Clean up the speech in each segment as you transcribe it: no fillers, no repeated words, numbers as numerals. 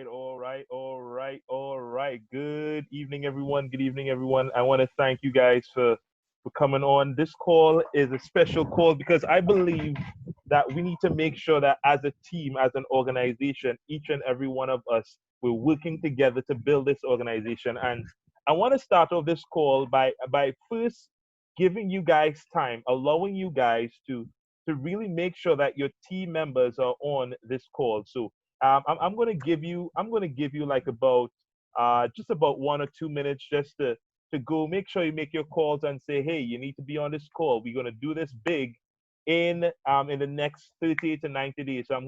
all right. Good evening, everyone. Good evening, everyone. I want to thank you guys for coming on. This call is a special call because I believe that we need to make sure that as a team, as an organization, each and every one of us, we're working together to build this organization. And I want to start off this call by first giving you guys time, allowing you guys to really make sure that your team members are on this call. So I'm going to give you like about just about 1 or 2 minutes just to go make sure you make your calls and say, hey, you need to be on this call. We're going to do this big in the next 30 to 90 days. So I'm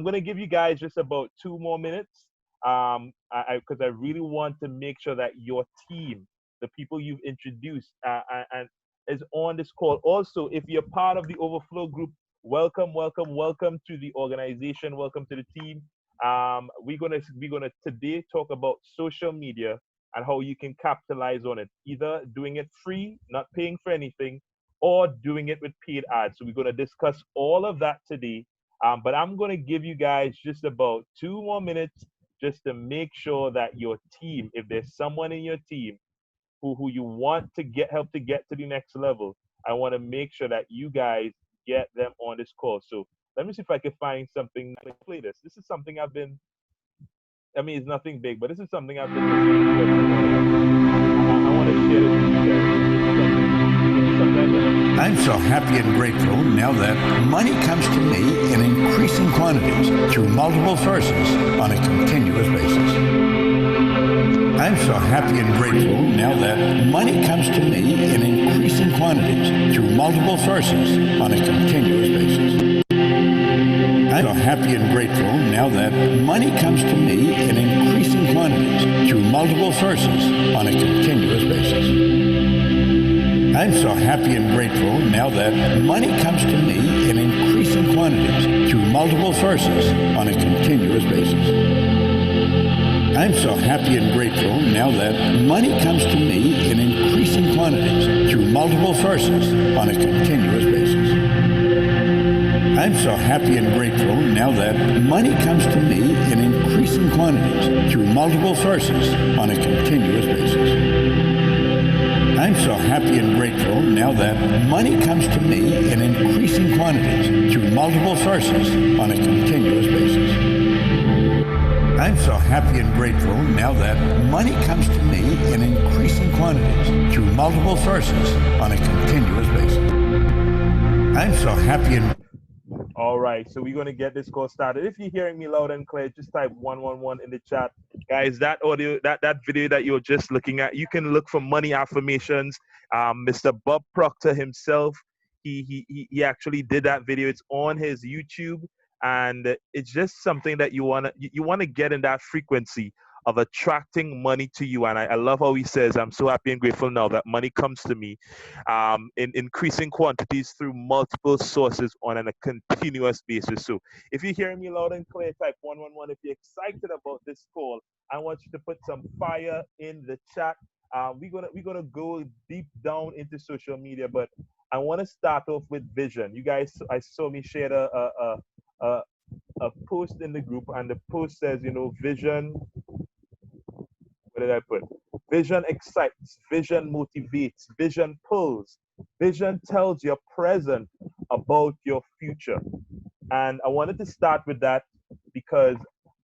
gonna give you guys just about 2 more minutes. Because I really want to make sure that your team, the people you've introduced, and is on this call. Also, if you're part of the Overflow group, welcome to the organization. Welcome to the team. We're gonna today talk about social media and how you can capitalize on it. Either doing it free, not paying for anything, or doing it with paid ads. So we're gonna discuss all of that today. But I'm gonna give you guys just about 2 more minutes just to make sure that your team, if there's someone in your team who you want to get help to get to the next level, I want to make sure that you guys get them on this call. So let me see if I can find something to play this. This is something I mean, it's nothing big, but this is something I've been listening to. I want to share this with you guys. I'm so happy and grateful now that money comes to me in increasing quantities through multiple sources on a continuous basis. I'm so happy and grateful now that money comes to me in increasing quantities through multiple sources on a continuous basis. I'm so happy and grateful now that money comes to me in increasing quantities through multiple sources on a continuous basis. I'm so happy and grateful now that money comes to me in increasing quantities through multiple sources on a continuous basis. I'm so happy and grateful now that money comes to me in increasing quantities through multiple sources on a continuous basis. I'm so happy and grateful now that money comes to me in increasing quantities through multiple sources on a continuous basis. I'm so happy and grateful now that money comes to me in increasing quantities through multiple sources on a continuous basis. I'm so happy and grateful now that money comes to me in increasing quantities through multiple sources on a continuous basis. I'm so happy and All right, so we're gonna get this call started. If you're hearing me loud and clear, just type 111 in the chat, guys. That audio, that video that you're just looking at, you can look for money affirmations. Mr. Bob Proctor himself, he actually did that video. It's on his YouTube, and it's just something that you wanna get in that frequency of attracting money to you. And I love how he says, "I'm so happy and grateful now that money comes to me in increasing quantities through multiple sources on a continuous basis." So if you're hearing me loud and clear, type 111. If you're excited about this call, I want you to put some fire in the chat. We're gonna go deep down into social media, but I want to start off with vision. You guys, I saw me share a, a post in the group, and the post says, vision. What did I put? Vision excites, vision motivates, vision pulls, vision tells your present about your future. And I wanted to start with that because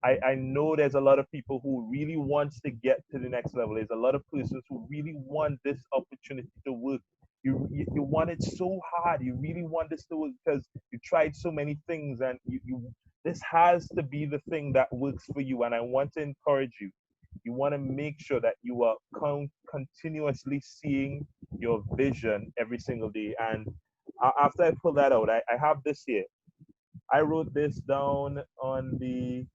I know there's a lot of people who really wants to get to the next level. There's a lot of persons who really want this opportunity to work. You want it so hard. You really want this to work because you tried so many things, and this has to be the thing that works for you. And I want to encourage you. You want to make sure that you are continuously seeing your vision every single day. And after I pull that out, I have this here. I wrote this down on the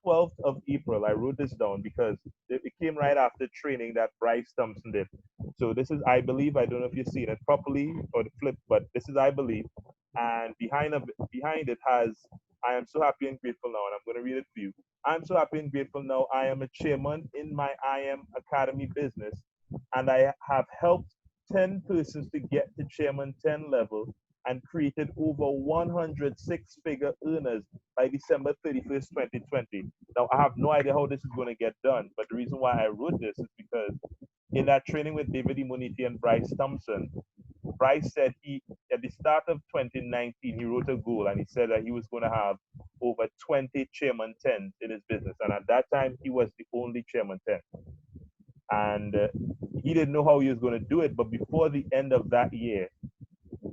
12th of April. I wrote this down because it came right after training that Bryce Thompson did. So this is I believe. I don't know if you've seen it properly or the flip, but this is I believe. And behind it has I am so happy and grateful now, and I'm going to read it for you. I'm so happy and grateful now. I am a chairman in my I Am Academy business, and I have helped 10 persons to get to chairman 10 level and created over 100 six-figure earners by December 31st, 2020. Now, I have no idea how this is going to get done, but the reason why I wrote this is because in that training with David Immunity and Bryce Thompson, Bryce said at the start of 2019, he wrote a goal and he said that he was going to have over 20 chairman 10s in his business. And at that time, he was the only chairman 10. And he didn't know how he was going to do it. But before the end of that year,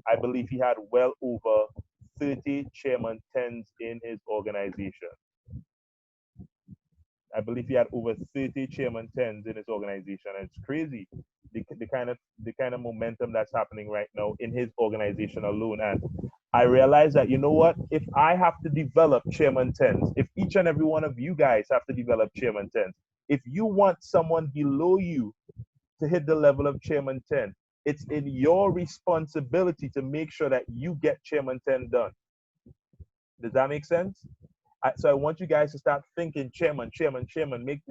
I believe he had well over 30 chairman 10s in his organization. I believe he had over 30 chairman 10s in his organization. And it's crazy the kind of momentum that's happening right now in his organization alone. And I realized that, you know what, if I have to develop chairman 10s, if each and every one of you guys have to develop chairman 10s, if you want someone below you to hit the level of chairman 10, it's in your responsibility to make sure that you get chairman 10 done. Does that make sense? So I want you guys to start thinking chairman. Make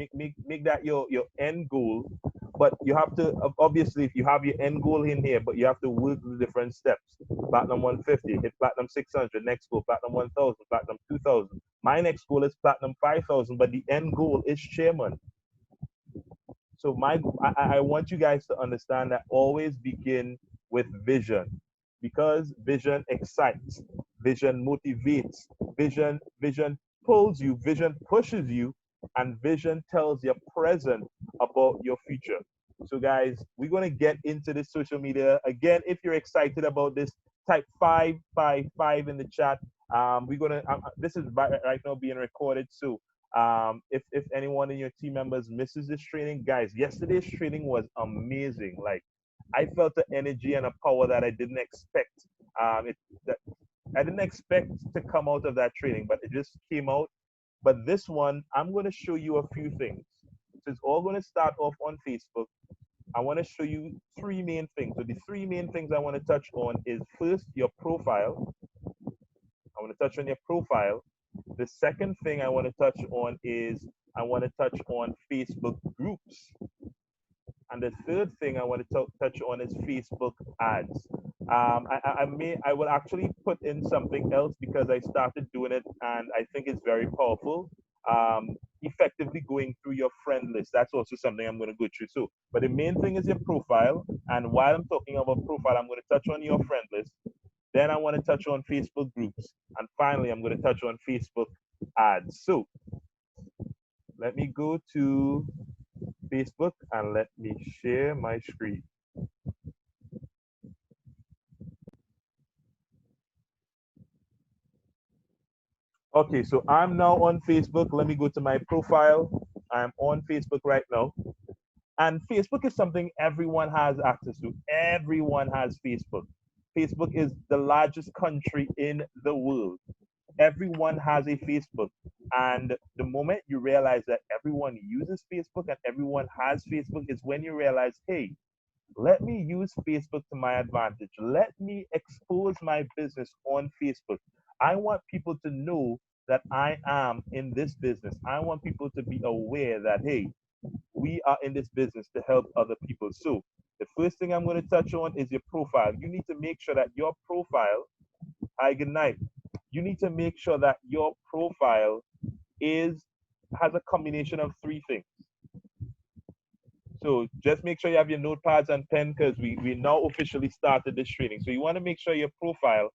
that your end goal. But you have to, obviously, if you have your end goal in here, but you have to work the different steps. Platinum 150, hit platinum 600, next goal, platinum 1000, platinum 2000. My next goal is platinum 5000, but the end goal is chairman. So I want you guys to understand that always begin with vision, because vision excites, vision motivates, vision pulls you, vision pushes you, and vision tells your present about your future. So guys, we're going to get into this social media. Again, if you're excited about this, type 555 in the chat. We're going to, this is right now being recorded. So if anyone in your team members misses this training, guys, yesterday's training was amazing. Like, I felt the energy and a power that I didn't expect. I didn't expect to come out of that training, but it just came out. But this one, I'm going to show you a few things. So it's all going to start off on Facebook. I want to show you three main things. So the three main things I want to touch on is first, your profile. I want to touch on your profile. The second thing I want to touch on is I want to touch on Facebook groups. And the third thing I want to touch on is Facebook ads. I will actually put in something else because I started doing it and I think it's very powerful. Effectively going through your friend list. That's also something I'm going to go through. So, but the main thing is your profile. And while I'm talking about profile, I'm going to touch on your friend list. Then I want to touch on Facebook groups. And finally, I'm going to touch on Facebook ads. So let me go to Facebook and let me share my screen. Okay, so I'm now on Facebook. Let me go to my profile. I'm on Facebook right now. And Facebook is something everyone has access to. Everyone has Facebook. Facebook is the largest country in the world. Everyone has a Facebook. And the moment you realize that everyone uses Facebook and everyone has Facebook is when you realize, hey, let me use Facebook to my advantage. Let me expose my business on Facebook. I want people to know that I am in this business. I want people to be aware that, hey, we are in this business to help other people. So the first thing I'm going to touch on is your profile. You need to make sure that your profile, hi, good night. You need to make sure that your profile has a combination of three things. So just make sure you have your notepads and pen because we now officially started this training. So you want to make sure your profile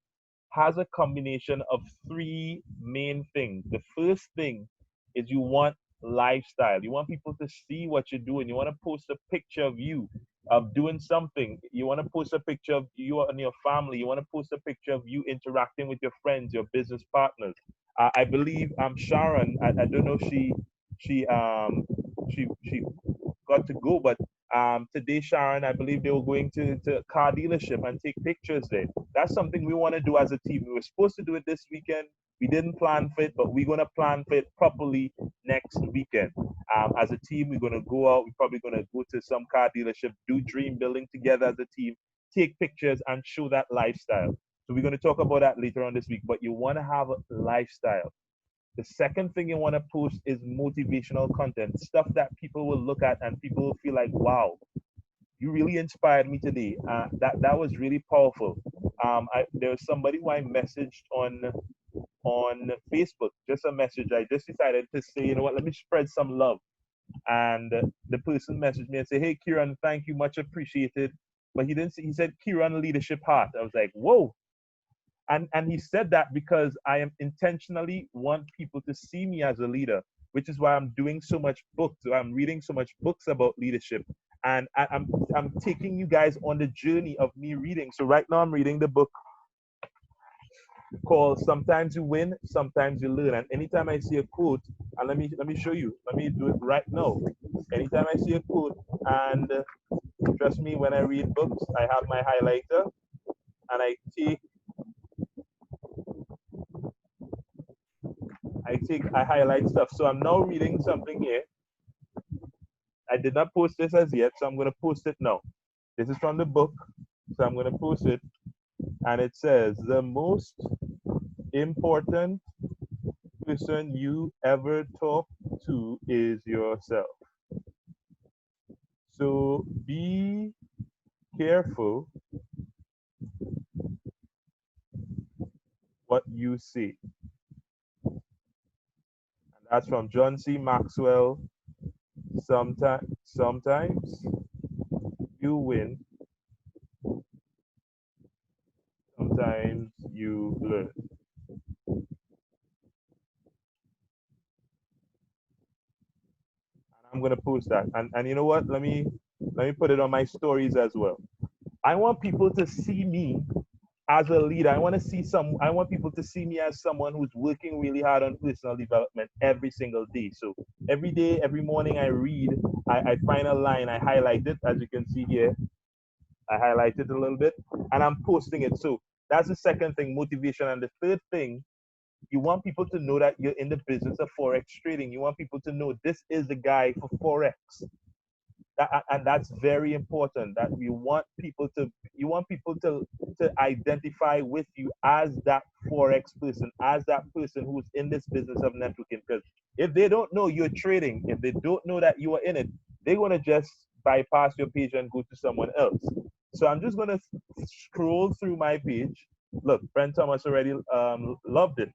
has a combination of three main things. The first thing is you want lifestyle. You want people to see what you're doing. You want to post a picture of you of doing something. You want to post a picture of you and your family. You want to post a picture of you interacting with your friends, your business partners. I believe Sharon. I don't know she got to go, but today, Sharon, I believe they were going to a car dealership and take pictures there. That's something we want to do as a team. We were supposed to do it this weekend. We didn't plan for it, but we're going to plan for it properly next weekend. As a team, we're going to go out. We're probably going to go to some car dealership, do dream building together as a team, take pictures and show that lifestyle. So we're going to talk about that later on this week, but you want to have a lifestyle. The second thing you want to post is motivational content, stuff that people will look at and people will feel like, wow, you really inspired me today. That was really powerful. There was somebody who I messaged on Facebook, just a message. I just decided to say, you know what, let me spread some love. And the person messaged me and said, "Hey, Kieron, thank you, much appreciated." But he didn't say, he said Kieron Leadership Heart. I was like, whoa. And he said that because I am intentionally want people to see me as a leader, which is why I'm doing so much books. I'm reading so much books about leadership. And I'm taking you guys on the journey of me reading. So right now I'm reading the book called Sometimes You Win, Sometimes You Learn. And anytime I see a quote, and let me show you. Let me do it right now. Anytime I see a quote, and trust me, when I read books, I have my highlighter and I highlight stuff. So I'm now reading something here. I did not post this as yet, so I'm gonna post it now. This is from the book, so I'm gonna post it, and it says the most important person you ever talk to is yourself. So be careful what you say. And that's from John C. Maxwell. Sometimes you win, sometimes you learn. And I'm gonna post that. And you know what? Let me put it on my stories as well. I want people to see me as a leader. I want people to see me as someone who's working really hard on personal development every single day. So every day, every morning I read, I find a line, I highlight it, as you can see here. I highlight it a little bit and I'm posting it. So that's the second thing, motivation. And the third thing, you want people to know that you're in the business of Forex trading. You want people to know this is the guy for Forex. And that's very important, that you want people to identify with you as that Forex person, as that person who's in this business of networking. Because if they don't know you're trading, if they don't know that you are in it, they're going to just bypass your page and go to someone else. So I'm just going to scroll through my page. Look, Brent Thomas already loved it.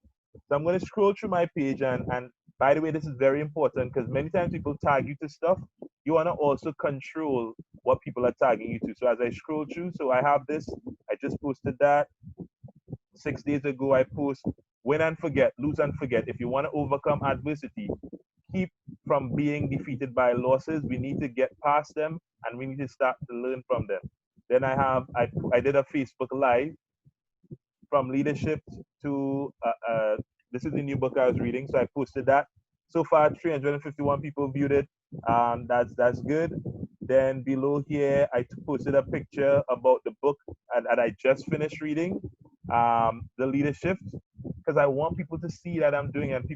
So I'm going to scroll through my page, and by the way, this is very important because many times people tag you to stuff. You want to also control what people are tagging you to. So as I scroll through, so I have this, I just posted that. 6 days ago, I post win and forget, lose and forget. If you want to overcome adversity, keep from being defeated by losses. We need to get past them and we need to start to learn from them. Then I did a Facebook Live from leadership to this is the new book I was reading, so I posted that. So far, 351 people viewed it. That's good. Then below here, I posted a picture about the book and I just finished reading, the leadership, because I want people to see that I'm doing it. And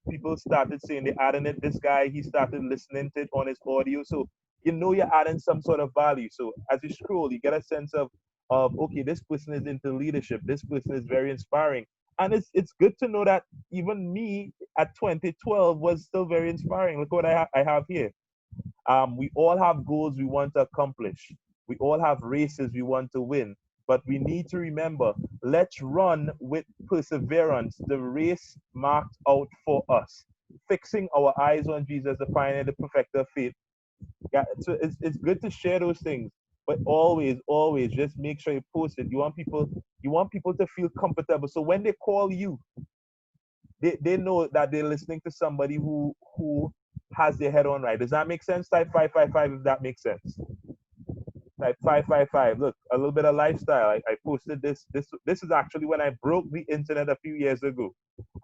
people started saying they adding it. This guy, he started listening to it on his audio, so you know you're adding some sort of value. So as you scroll, you get a sense of okay, this person is into leadership. This person is very inspiring, and it's good to know that even me at 2012 was still very inspiring. Look what I have here. We all have goals we want to accomplish. We all have races we want to win. But we need to remember, let's run with perseverance the race marked out for us, fixing our eyes on Jesus, the pioneer, the perfecter of faith. Yeah, so it's good to share those things, but always just make sure you post it. You want people to feel comfortable. So when they call you, they know that they're listening to somebody who has their head on right. Does that make sense? Type 555 if that makes sense. Type 555. Look, a little bit of lifestyle. I posted this. This is actually when I broke the internet a few years ago.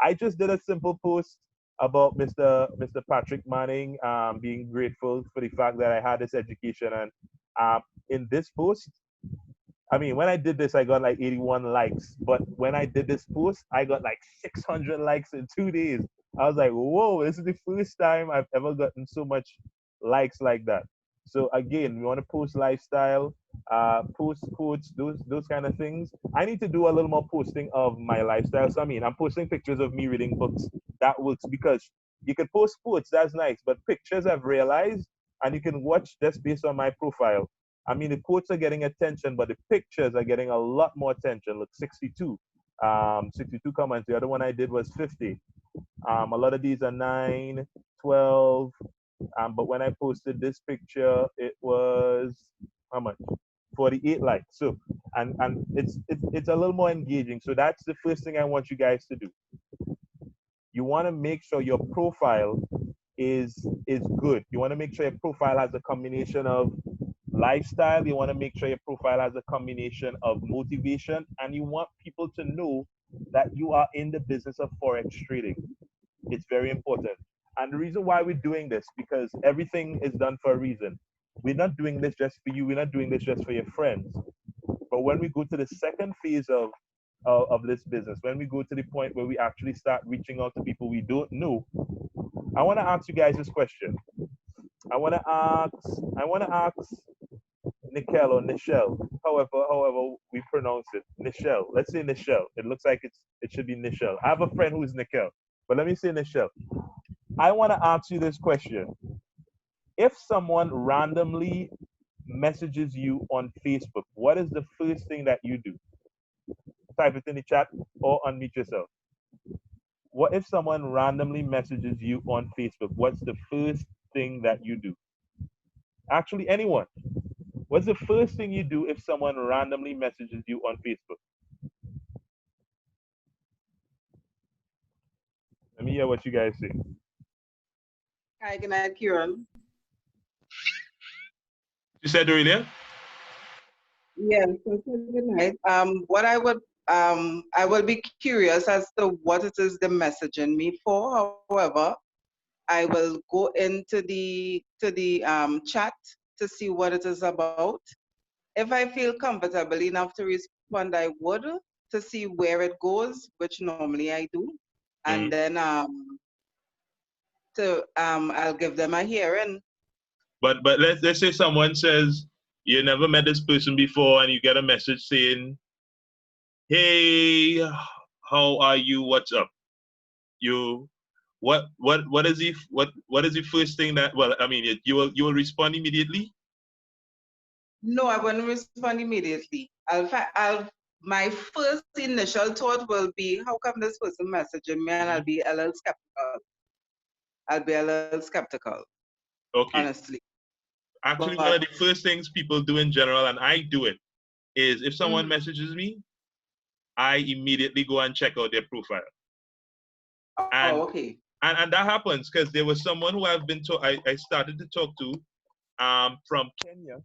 I just did a simple post about Mr. Patrick Manning, being grateful for the fact that I had this education. And in this post, I mean, when I did this, I got like 81 likes. But when I did this post, I got like 600 likes in 2 days. I was like, whoa, this is the first time I've ever gotten so much likes like that. So again, we want to post lifestyle, post quotes, those kind of things. I need to do a little more posting of my lifestyle. So I mean, I'm posting pictures of me reading books. That works because you can post quotes, that's nice, but pictures I've realized, and you can watch just based on my profile. I mean, the quotes are getting attention, but the pictures are getting a lot more attention. Look, 62. 62 comments. The other one I did was 50. A lot of these are 9, 12. But when I posted this picture, it was how much? 48 likes. So, and it's a little more engaging. So that's the first thing I want you guys to do. You want to make sure your profile is good. You want to make sure your profile has a combination of lifestyle. You want to make sure your profile has a combination of motivation, and you want people to know that you are in the business of forex trading. It's very important. And the reason why we're doing this, because everything is done for a reason. We're not doing this just for you. We're not doing this just for your friends. But when we go to the second phase of this business, when we go to the point where we actually start reaching out to people we don't know, I want to ask you guys this question. I want to ask Nickel or Nichelle, however we pronounce it. Nichelle. Let's say Nichelle. It looks like it should be Nichelle. I have a friend who's Nickel, but let me say Nichelle. I want to ask you this question. If someone randomly messages you on Facebook, what is the first thing that you do? Type it in the chat or unmute yourself. What if someone randomly messages you on Facebook? What's the first thing that you do? Actually, anyone. What's the first thing you do if someone randomly messages you on Facebook? Let me hear what you guys say. Hi, good night, Kieron. You said earlier? Yes, good night. What I will be curious as to what it is they're messaging me for. However, I will go into the chat to see what it is about. If I feel comfortable enough to respond, I would, to see where it goes, which normally I do, and then I'll give them a hearing. But let's say someone says you never met this person before, and you get a message saying, "Hey, how are you? What's up?" What is the first thing that? Well, I mean, you will respond immediately. No, I wouldn't respond immediately. My first initial thought will be, how come this person messaging me? And I'll be a little skeptical. Okay. Honestly. Actually, one of the first things people do in general, and I do it, is if someone messages me, I immediately go and check out their profile. Okay. And that happens because there was someone who I've been I started to talk to from Kenya.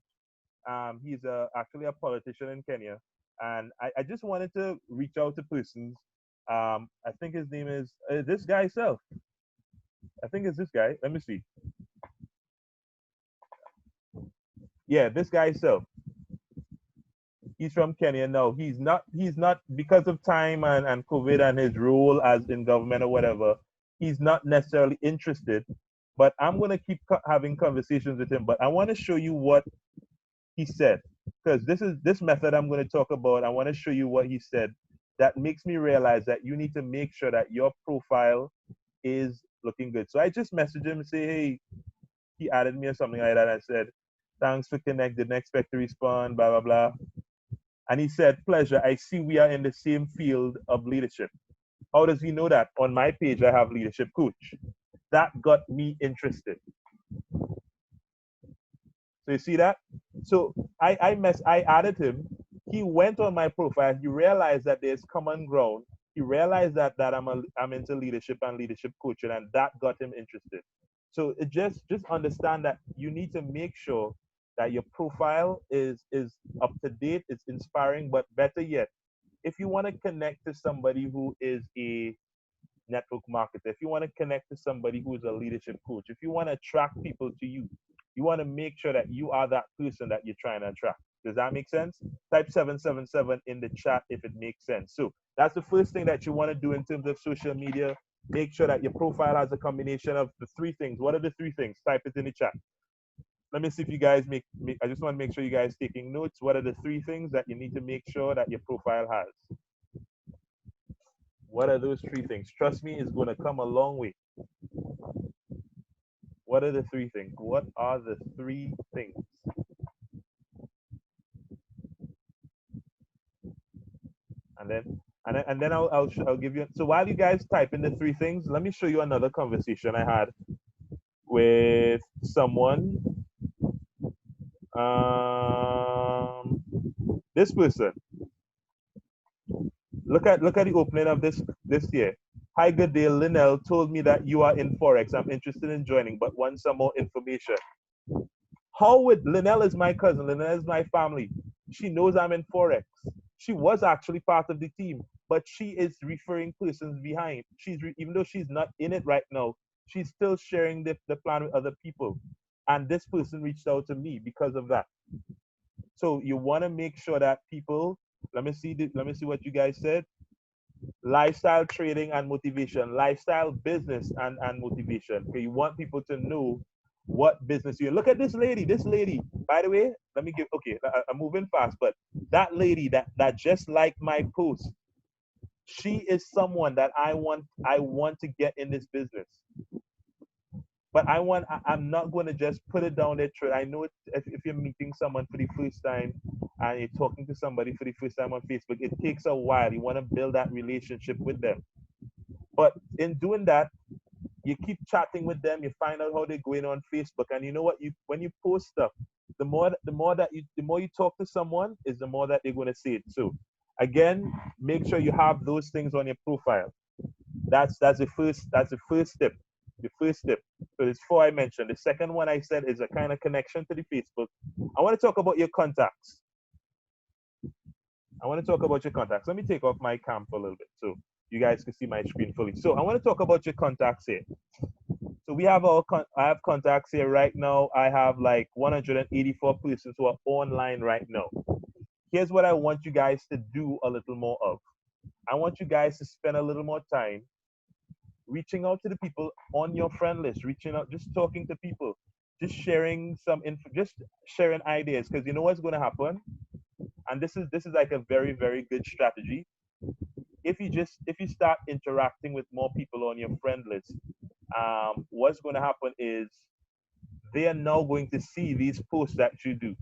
He's actually a politician in Kenya. And I just wanted to reach out to persons. I think his name is this guy himself. I think it's this guy. Let me see. Yeah, this guy himself. He's from Kenya. No, he's not because of time and COVID and his role as in government or whatever, he's not necessarily interested. But I'm going to keep having conversations with him. But I want to show you what he said, because this method I'm going to talk about. I want to show you what he said that makes me realize that you need to make sure that your profile is looking good. So I just messaged him and say, hey, he added me or something like that. I said, thanks for connecting, didn't expect to respond, blah, blah, blah. And he said, pleasure, I see we are in the same field of leadership. How does he know that? On my page, I have leadership coach. That got me interested. So you see that? So I added him. He went on my profile. He realized that there's common ground. He realized that I'm into leadership and leadership coaching, and that got him interested. So it just understand that you need to make sure that your profile is up to date, it's inspiring, but better yet, if you want to connect to somebody who is a network marketer, if you want to connect to somebody who is a leadership coach, if you want to attract people to you, you want to make sure that you are that person that you're trying to attract. Does that make sense? Type 777 in the chat if it makes sense. So that's the first thing that you want to do in terms of social media. Make sure that your profile has a combination of the three things. What are the three things? Type it in the chat. Let me see if you guys I just want to make sure you guys taking notes. What are the three things that you need to make sure that your profile has? What are those three things? Trust me, it's going to come a long way. What are the three things? What are the three things? And then I'll give you. So while you guys type in the three things, let me show you another conversation I had with someone. Um, this person. Look at the opening of this year. Hi, good day. Linnell told me that you are in Forex. I'm interested in joining, but want some more information. How would Linnell is my cousin, Linnell is my family. She knows I'm in Forex. She was actually part of the team, but she is referring persons behind. Even though she's not in it right now, she's still sharing the plan with other people. And this person reached out to me because of that. So you want to make sure that people, let me see what you guys said. Lifestyle trading and motivation, lifestyle business and motivation. Okay, you want people to know what business you're. Look at this lady. This lady, by the way, let me give. Okay, I'm moving fast, but that lady that just liked my post, she is someone that I want to get in this business. But I'm not going to just put it down there. I know if you're meeting someone for the first time and you're talking to somebody for the first time on Facebook, it takes a while. You want to build that relationship with them. But in doing that, you keep chatting with them, you find out how they're going on Facebook. And you know what? When you post stuff, the more you talk to someone is the more that they're going to see it. So again, make sure you have those things on your profile. That's the first step. The first step. So there's four I mentioned. The second one I said is a kind of connection to the Facebook. I want to talk about your contacts. Let me take off my cam for a little bit so you guys can see my screen fully. So I want to talk about your contacts here. So I have contacts here right now. I have like 184 persons who are online right now. Here's what I want you guys to do a little more of. I want you guys to spend a little more time reaching out to the people on your friend list, reaching out, just talking to people, just sharing some info, just sharing ideas. Because you know what's going to happen, and this is like a very very good strategy. If you start interacting with more people on your friend list, what's going to happen is they are now going to see these posts that you do.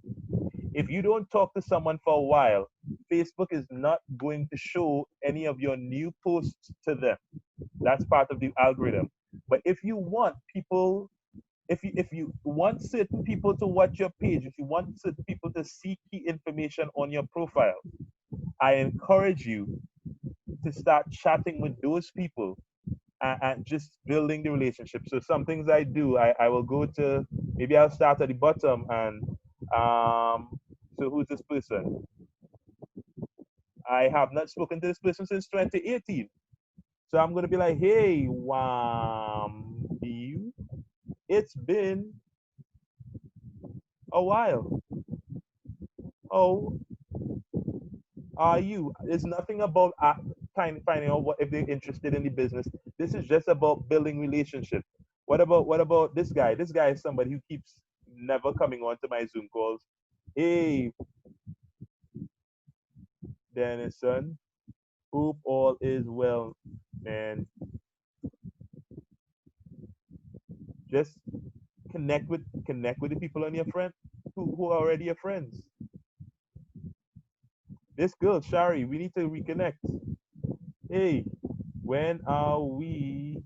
If you don't talk to someone for a while, Facebook is not going to show any of your new posts to them. That's part of the algorithm. But if you want people, if you want certain people to watch your page, if you want certain people to see key information on your profile, I encourage you to start chatting with those people and just building the relationship. So some things I do, I will go to, maybe I'll start at the bottom and so who's this person? I have not spoken to this person since 2018. So I'm gonna be like, hey, you, it's been a while. Oh, are you? It's nothing about finding out what if they're interested in the business. This is just about building relationships. What about this guy? This guy is somebody who keeps never coming on to my Zoom calls. Hey, Dennison, hope all is well, man. Just connect with the people on your friend who are already your friends. This girl, Shari, we need to reconnect. Hey, when are we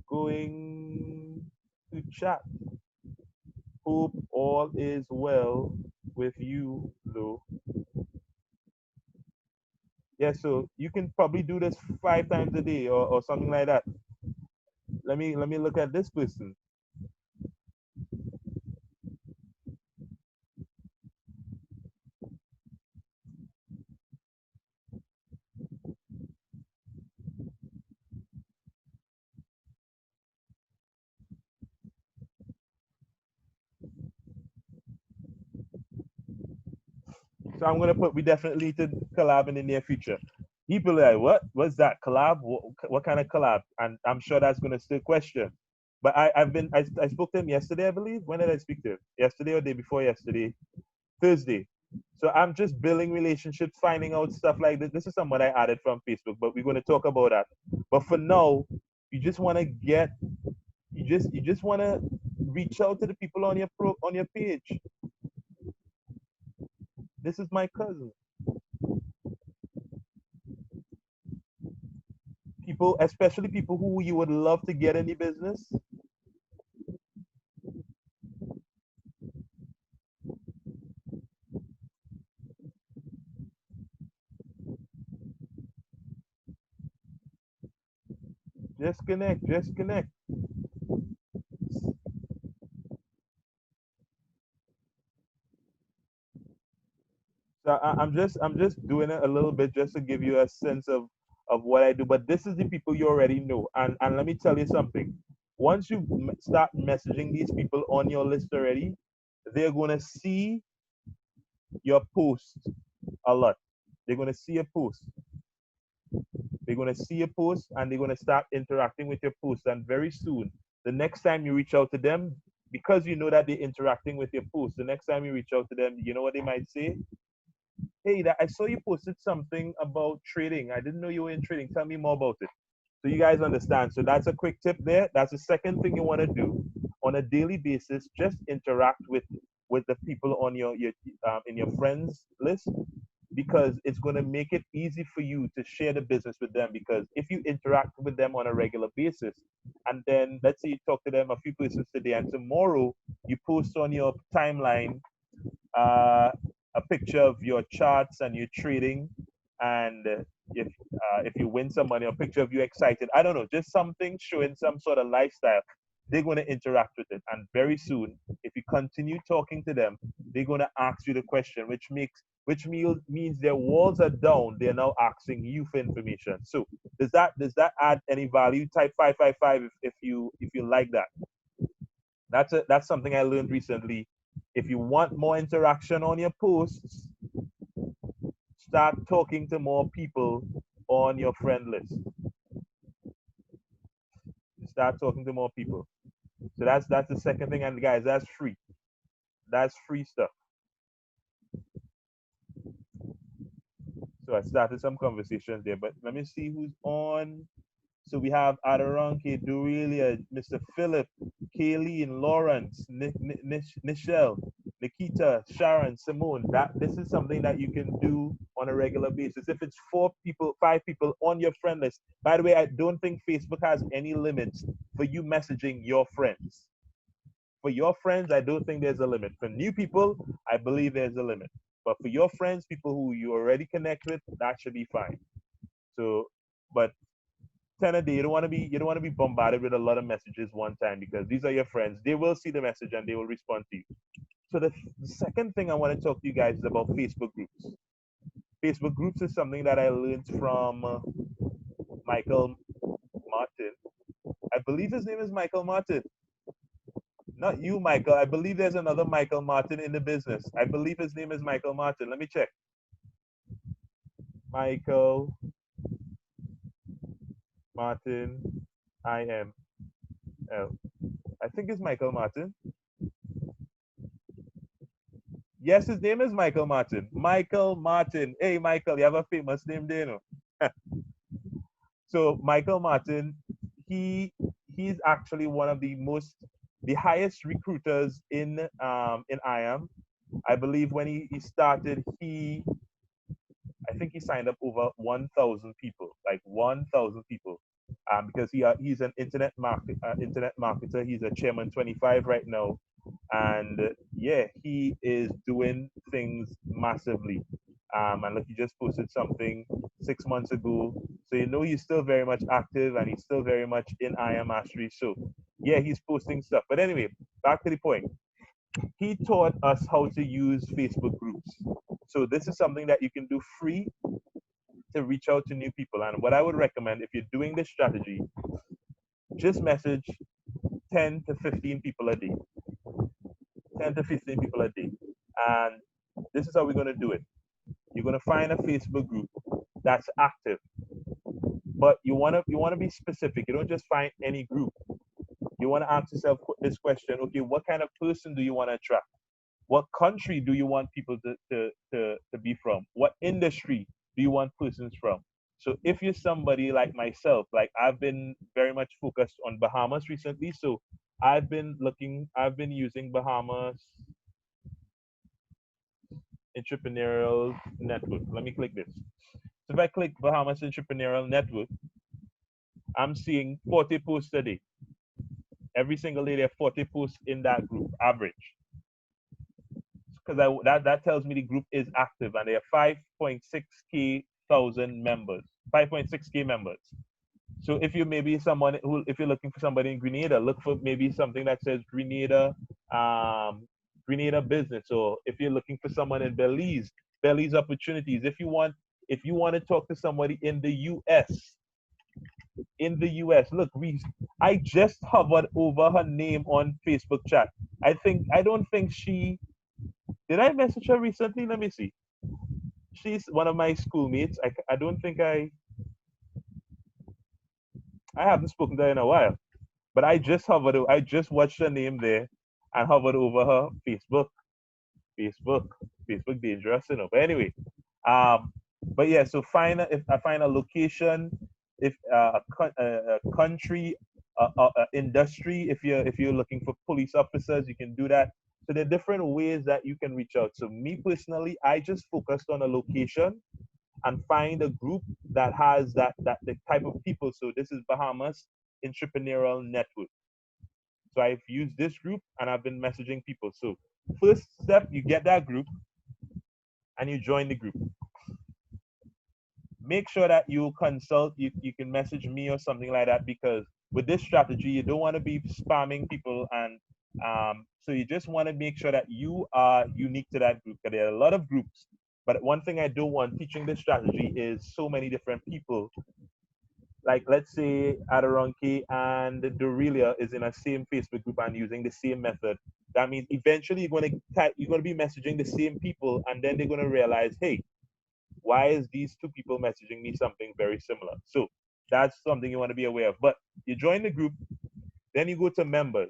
going to chat? Hope all is well with you, Lou. Yeah, so you can probably do this 5 times a day or something like that. Let me look at this person. So I'm gonna put we definitely need to collab in the near future. People are like, what? What's that collab? What kind of collab? And I'm sure that's gonna still question. But I spoke to him yesterday, I believe. When did I speak to him? Yesterday or day before yesterday? Thursday. So I'm just building relationships, finding out stuff like this. This is somewhat I added from Facebook, but we're gonna talk about that. But for now, you just wanna get you just wanna reach out to the people on your page. This is my cousin. people, especially people who you would love to get in the business? Just connect, just connect. So I'm just doing it a little bit just to give you a sense of what I do. But this is the people you already know, and let me tell you something. Once you start messaging these people on your list already, they're gonna see your post a lot. They're gonna see a post. They're gonna see a post, and they're gonna start interacting with your post. And very soon, the next time you reach out to them, because you know that they're interacting with your post, the next time you reach out to them, you know what they might say? Hey, I saw you posted something about trading. I didn't know you were in trading. Tell me more about it. So you guys understand. So that's a quick tip there. That's the second thing you want to do on a daily basis. Just interact with the people on your in your friends list, because it's going to make it easy for you to share the business with them. Because if you interact with them on a regular basis, and then let's say you talk to them a few places today, and tomorrow you post on your timeline uh, a picture of your charts and your trading, and if you win some money, a picture of you excited. I don't know, just something showing some sort of lifestyle. They're going to interact with it, and very soon, if you continue talking to them, they're going to ask you the question, which means their walls are down. They're now asking you for information. So does that add any value? Type 555 if you like that. That's something I learned recently. If you want more interaction on your posts, start talking to more people on your friend list. Start talking to more people. So that's the second thing. And guys, that's free. That's free stuff. So I started some conversations there, but let me see who's on. So we have Adoranke, Dorelia, Mr. Philip, Kayleen, Lawrence, Nichelle, Nikita, Sharon, Simone. This is something that you can do on a regular basis. If it's 4 people, 5 people on your friend list. By the way, I don't think Facebook has any limits for you messaging your friends. For your friends, I don't think there's a limit. For new people, I believe there's a limit. But for your friends, people who you already connect with, that should be fine. So, but 10 a day. You don't want to be bombarded with a lot of messages one time, because these are your friends. They will see the message and they will respond to you. So the second thing I want to talk to you guys is about Facebook groups. Facebook groups is something that I learned from Michael Martin. I believe his name is Michael Martin. Not you, Michael. I believe there's another Michael Martin in the business. I believe his name is Michael Martin. Let me check. Michael Martin, IML. I think it's Michael Martin. Yes, his name is Michael Martin. Michael Martin. Hey, Michael, you have a famous name there, you know. So Michael Martin, he's actually one of the highest recruiters in IAM. I believe when he started, I think he signed up over 1,000 people, like 1,000 people, because he's an internet marketer. He's a chairman 25 right now, and yeah, he is doing things massively. And look, he just posted something 6 months ago, so you know he's still very much active and he's still very much in IAM mastery. So yeah, he's posting stuff. But anyway, back to the point. He taught us how to use Facebook groups. So this is something that you can do free to reach out to new people. And what I would recommend, if you're doing this strategy, just message 10 to 15 people a day. 10 to 15 people a day. And this is how we're going to do it. You're going to find a Facebook group that's active, but you want to be specific. You don't just find any group. You want to ask yourself this question: okay, what kind of person do you want to attract? What country do you want people to be from? What industry do you want persons from? So if you're somebody like myself, like I've been very much focused on Bahamas recently, so I've been using Bahamas Entrepreneurial Network. Let me click this. So if I click Bahamas Entrepreneurial Network, I'm seeing 40 posts a day. Every single day there are 40 posts in that group, average. Because that tells me the group is active and there are 5.6k thousand members, 5.6k members. So if you maybe someone who, if you're looking for somebody in Grenada, look for maybe something that says Grenada business. Or if you're looking for someone in Belize, Belize opportunities. If you want to talk to somebody in the U.S., look, I just hovered over her name on Facebook chat. I don't think she, did I message her recently? Let me see. She's one of my schoolmates. I don't think I haven't spoken to her in a while. But I just watched her name there and hovered over her Facebook. Facebook, Facebook dangerous, you know. But anyway, um, but yeah, so if I find a location, if a country, industry, if you're looking for police officers, you can do that. So there are different ways that you can reach out. So me personally, I just focused on a location and find a group that has that the type of people. So this is Bahamas Entrepreneurial Network. So I've used this group and I've been messaging people. So first step, you get that group and you join the group. Make sure that you consult, you can message me or something like that, because with this strategy, you don't want to be spamming people. And so you just want to make sure that you are unique to that group, because there are a lot of groups. But one thing I don't want teaching this strategy is so many different people. Like let's say Adoranke and Dorelia is in a same Facebook group and using the same method. That means eventually you're gonna be messaging the same people, and then they're gonna realize, hey, why is these two people messaging me something very similar? So that's something you want to be aware of. But you join the group, then you go to members.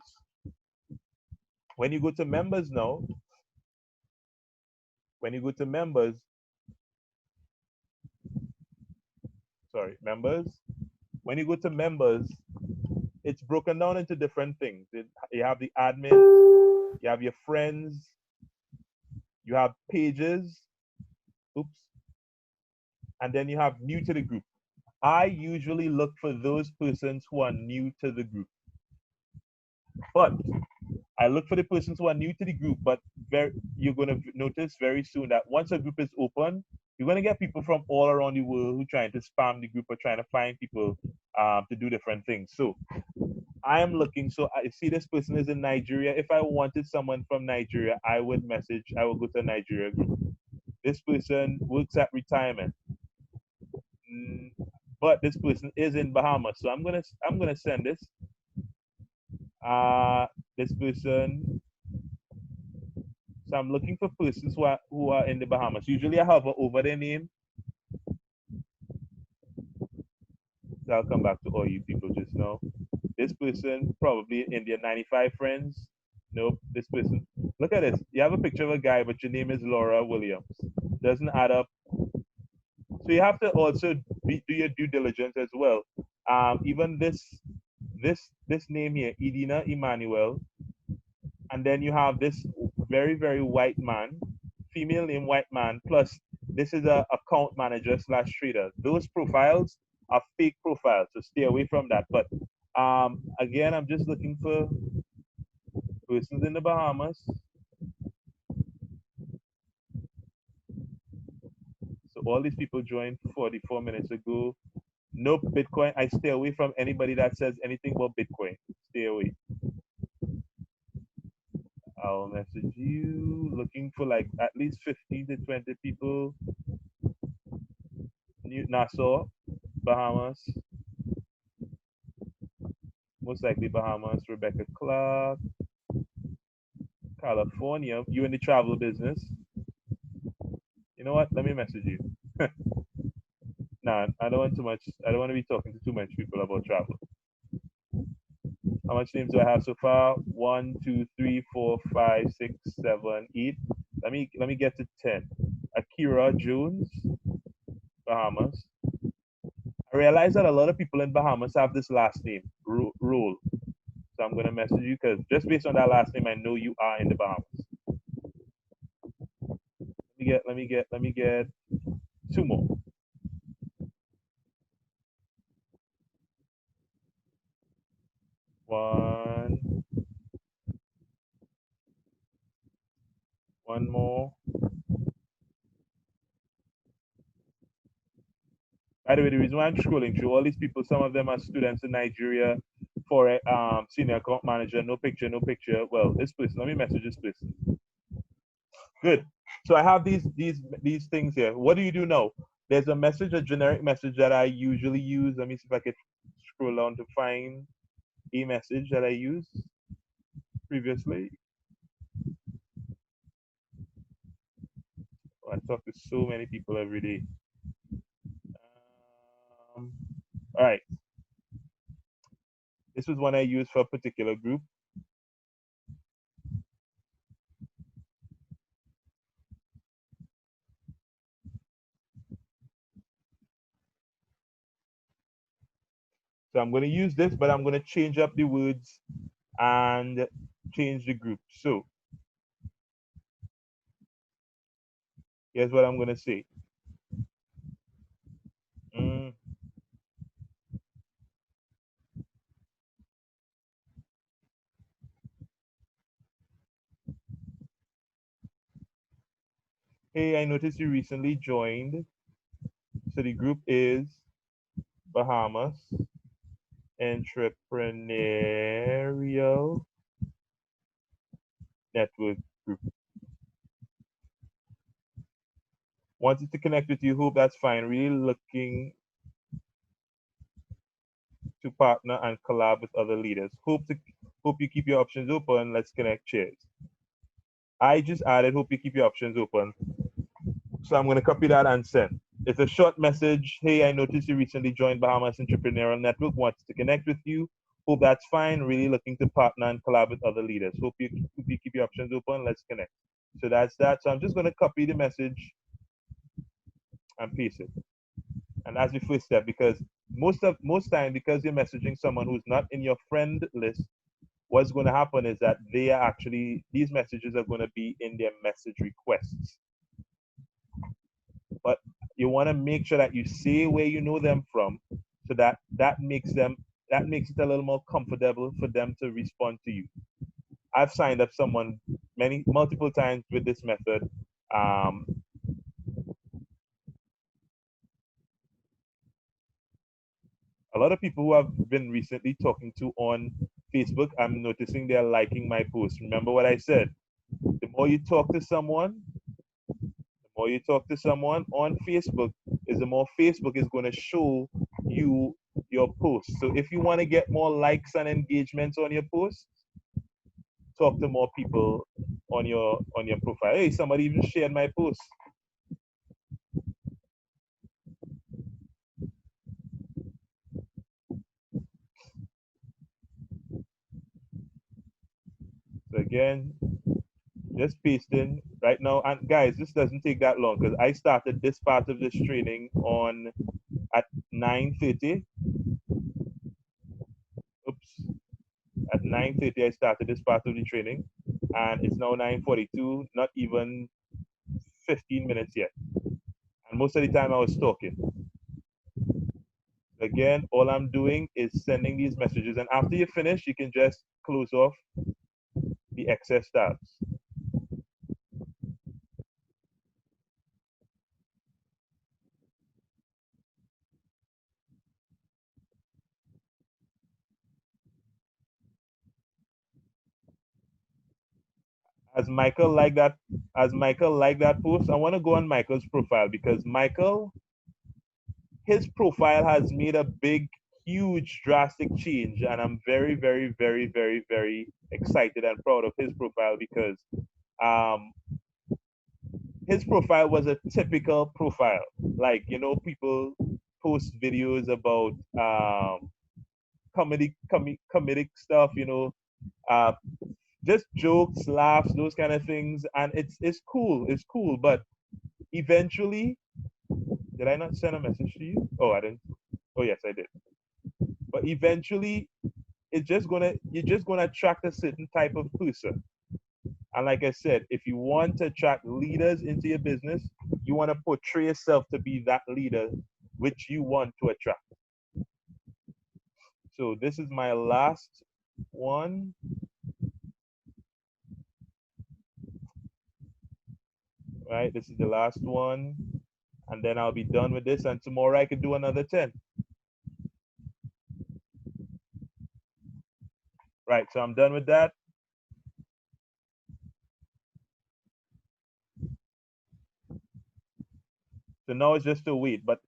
When you go to members now, when you go to members, sorry, members, when you go to members, it's broken down into different things. You have the admin, you have your friends, you have pages, oops, and then you have new to the group. I usually look for those persons who are new to the group. But I look for the persons who are new to the group, but you're going to notice very soon that once a group is open, you're going to get people from all around the world who are trying to spam the group or trying to find people to do different things. So I am looking. So I see this person is in Nigeria. If I wanted someone from Nigeria, I would go to a Nigeria group. This person works at retirement, but this person is in Bahamas. So I'm gonna send this. This person. So I'm looking for persons who are in the Bahamas. Usually I hover over their name. So I'll come back to all you people just now. This person, probably in their 95 friends. Nope, this person. Look at this. You have a picture of a guy, but your name is Laura Williams. Doesn't add up. So you have to also do your due diligence as well. Even this name here, Edina Emmanuel, and then you have this very very white man, female name white man, plus this is a account manager slash trader. Those profiles are fake profiles, so stay away from that. But again, I'm just looking for persons in the Bahamas. So all these people joined 44 minutes ago. Nope, Bitcoin. I stay away from anybody that says anything about Bitcoin. Stay away. I'll message you. Looking for like at least 15 to 20 people. New Nassau, Bahamas. Most likely Bahamas. Rebecca Clark. California. You in the travel business? You know what? Let me message you. Nah, I don't want too much. I don't want to be talking to too much people about travel. How much names do I have so far? 1, 2, 3, 4, 5, 6, 7, 8. Let me get to 10. Akira Jones, Bahamas. I realize that a lot of people in Bahamas have this last name, Roll. So I'm gonna message you because just based on that last name, I know you are in the Bahamas. Let me get 2 more. One more. By the way, the reason why I'm scrolling through all these people, some of them are students in Nigeria for a senior account manager. No picture, no picture. Well, this person, let me message this person. Good. So I have these things here. What do you do now? There's a message, a generic message that I usually use. Let me see if I can scroll down to find a message that I used previously. Oh, I talk to so many people every day. Um, all right. This was one I used for a particular group. So I'm going to use this, but I'm going to change up the words and change the group. So here's what I'm going to say. Mm, hey, I noticed you recently joined. So the group is Bahamas Entrepreneurial Network Group. Wanted to connect with you. Hope that's fine. Really looking to partner and collab with other leaders. Hope you keep your options open. Let's connect. Cheers. I just added. Hope you keep your options open. So I'm going to copy that and send. It's a short message. Hey, I noticed you recently joined Bahamas Entrepreneurial Network. Wants to connect with you. Hope that's fine. Really looking to partner and collab with other leaders. Hope you keep your options open. Let's connect. So that's that. So I'm just going to copy the message and paste it. And that's the first step because most time because you're messaging someone who's not in your friend list, what's going to happen is that they are actually these messages are going to be in their message requests. But you want to make sure that you say where you know them from, so that makes it a little more comfortable for them to respond to you. I've signed up someone multiple times with this method. Um, a lot of people who have been recently talking to on Facebook, I'm noticing they're liking my posts. Remember what I said? The more you talk to someone, on Facebook, is the more Facebook is going to show you your posts. So if you want to get more likes and engagements on your posts, talk to more people on your profile. Hey, somebody even shared my post. So again, just pasting right now. And guys, this doesn't take that long because I started this part of this training on at 9:30. Oops, at 9:30 I started this part of the training, and it's now 9:42. Not even 15 minutes yet, and most of the time I was talking. Again, all I'm doing is sending these messages, and after you finish, you can just close off the excess tabs. As Michael liked that post, I want to go on Michael's profile because Michael, his profile has made a big, huge, drastic change, and I'm very, very, very, very, very excited and proud of his profile because um, his profile was a typical profile. Like, people post videos about comedic stuff, uh, just jokes, laughs, those kind of things, and it's cool. It's cool, but eventually, did I not send a message to you? Oh, I didn't. Oh, yes, I did. But eventually, you're just gonna attract a certain type of person. And like I said, if you want to attract leaders into your business, you want to portray yourself to be that leader which you want to attract. So this is my last one. Right, this is the last one. And then I'll be done with this. And tomorrow I can do another 10. Right, so I'm done with that. So now it's just to wait. But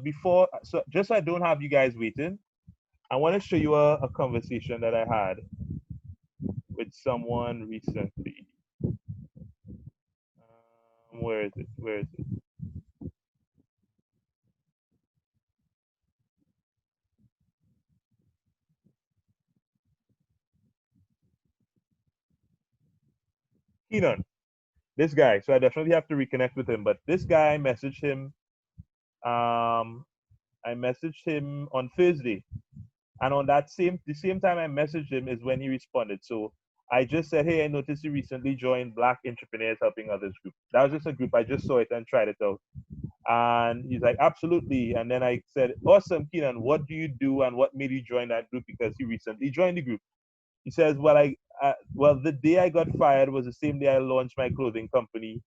before, so just so I don't have you guys waiting, I want to show you a conversation that I had with someone recently. Where is it? Where is it? Kieron, this guy. So I definitely have to reconnect with him. But this guy, I messaged him. I messaged him on Thursday, and on the same time I messaged him is when he responded. So I just said, hey, I noticed you recently joined Black Entrepreneurs Helping Others group. That was just a group. I just saw it and tried it out. And he's like, absolutely. And then I said, awesome, Kieron, what do you do and what made you join that group? Because he recently joined the group. He says, well, the day I got fired was the same day I launched my clothing company,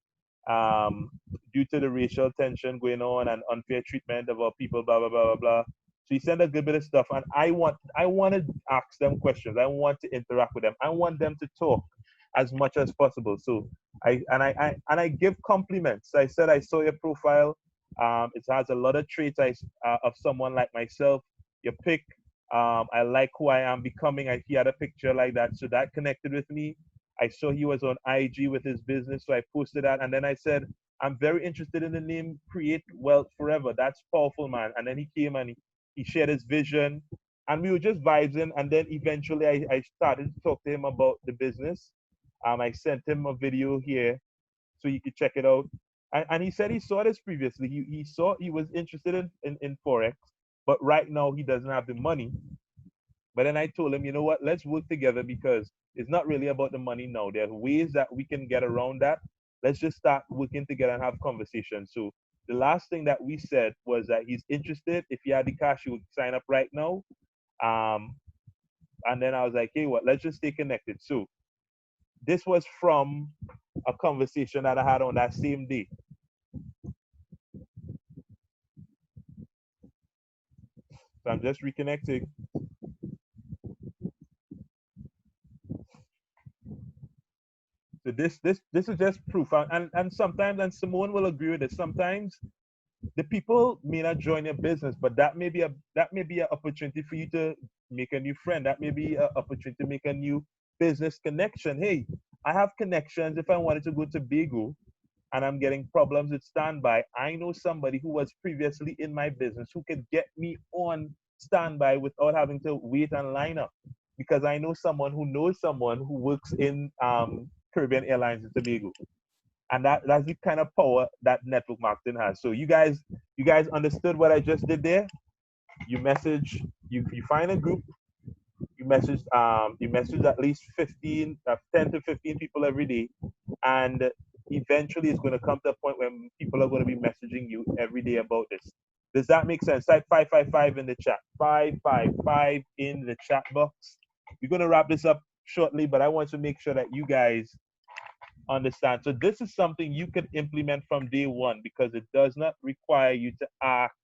due to the racial tension going on and unfair treatment of our people, blah, blah, blah, blah, blah. So he sent a good bit of stuff. And I want to ask them questions. I want to interact with them. I want them to talk as much as possible. So I give compliments. I said, I saw your profile. It has a lot of traits of someone like myself. Your pick, I like who I am becoming. He had a picture like that, so that connected with me. I saw he was on IG with his business, so I posted that, and then I said, I'm very interested in the name Create Wealth Forever. That's powerful, man. And then he came and he shared his vision, and we were just vibing. And then eventually, I started to talk to him about the business. I sent him a video here, so you could check it out. And he said he saw this previously. He was interested in forex, but right now he doesn't have the money. But then I told him, you know what, let's work together because it's not really about the money now. There are ways that we can get around that. Let's just start working together and have conversations. So the last thing that we said was that he's interested. If he had the cash, he would sign up right now. Um, and then I was like, hey, what? Let's just stay connected. So this was from a conversation that I had on that same day. So I'm just reconnecting. So this is just proof, and sometimes, and Simone will agree with this. Sometimes the people may not join your business, but that may be an opportunity for you to make a new friend. That may be an opportunity to make a new business connection. Hey, I have connections. If I wanted to go to Bigo and I'm getting problems with standby, I know somebody who was previously in my business who could get me on standby without having to wait and line up. Because I know someone who knows someone who works in Caribbean Airlines in Tobago. And that's the kind of power that network marketing has. So you guys understood what I just did there? You message, you find a group, you message at least 10 to 15 people every day, and eventually it's going to come to a point when people are going to be messaging you every day about this. Does that make sense? Type 555 in the chat. 555 in the chat box. We're going to wrap this up shortly, but I want to make sure that you guys understand. So this is something you can implement from day one because it does not require you to ask.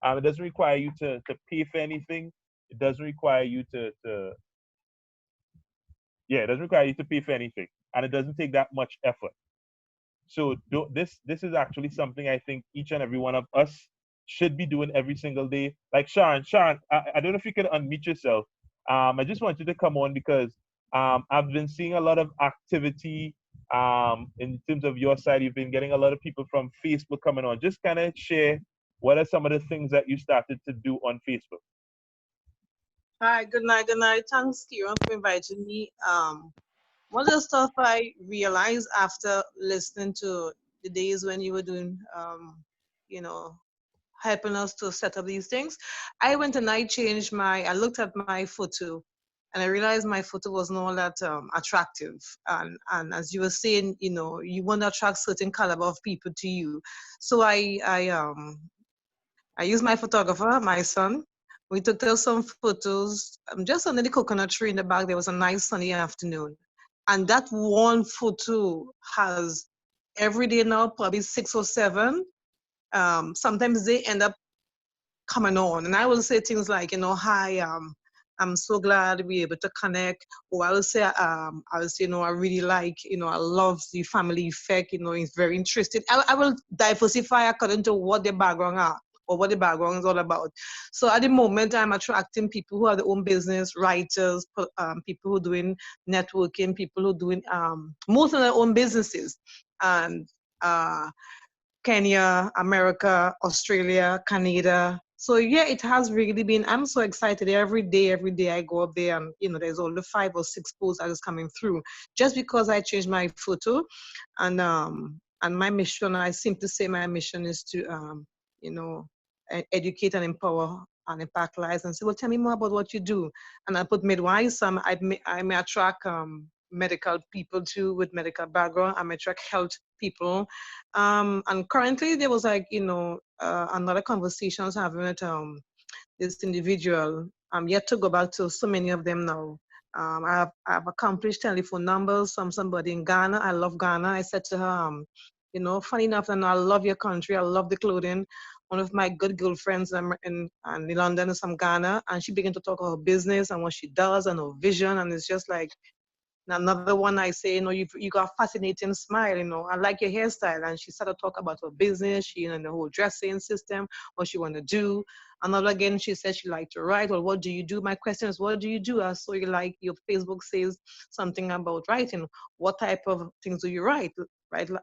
It doesn't require you to pay for anything. It doesn't require you it doesn't require you to pay for anything, and it doesn't take that much effort. So this is actually something I think each and every one of us should be doing every single day. Like Sharon, I don't know if you can unmute yourself. I just want you to come on because I've been seeing a lot of activity in terms of your side. You've been getting a lot of people from Facebook coming on. Just kind of share what are some of the things that you started to do on Facebook. Hi, good night, good night. Thanks, Kieron, for inviting me. One of the stuff I realized after listening to the days when you were doing, you know, helping us to set up these things, I went and I looked at my photo and I realized my photo was not that attractive. And as you were saying, you want to attract certain caliber of people to you. So I used my photographer, my son, We took there some photos. Just under the coconut tree in the back, there was a nice sunny afternoon. And that one photo has every day now, probably 6 or 7. Sometimes they end up coming on. And I will say things like, hi, I'm so glad we able to connect. Or I will say, I really like, I love the family effect, it's very interesting. I will diversify according to what their background are or what the background is all about. So at the moment, I'm attracting people who have their own business, writers, people who are doing networking, people who are doing most of their own businesses. And Kenya, America, Australia, Canada. So yeah, it has really been, I'm so excited every day I go up there and, there's only 5 or 6 posts that is coming through just because I changed my photo. And my mission, I simply say my mission is to, you know, educate and empower and impact lives and say, well, tell me more about what you do. And I put midwives, I may attract medical people too with medical background. I may attract health people. And currently there was like, another conversation I was having with this individual. I'm yet to go back to so many of them now. I've accomplished telephone numbers from somebody in Ghana. I love Ghana. I said to her, funny enough, and I love your country. I love the clothing. One of my good girlfriends in London is from Ghana, and she began to talk about her business and what she does and her vision. And it's just like, another one I say, you got a fascinating smile, I like your hairstyle. And she started to talk about her business, she, the whole dressing system, what she want to do. Another again, she said she liked to write. Well, what do you do? My question is, what do you do? I saw you like your Facebook says something about writing. What type of things do you write?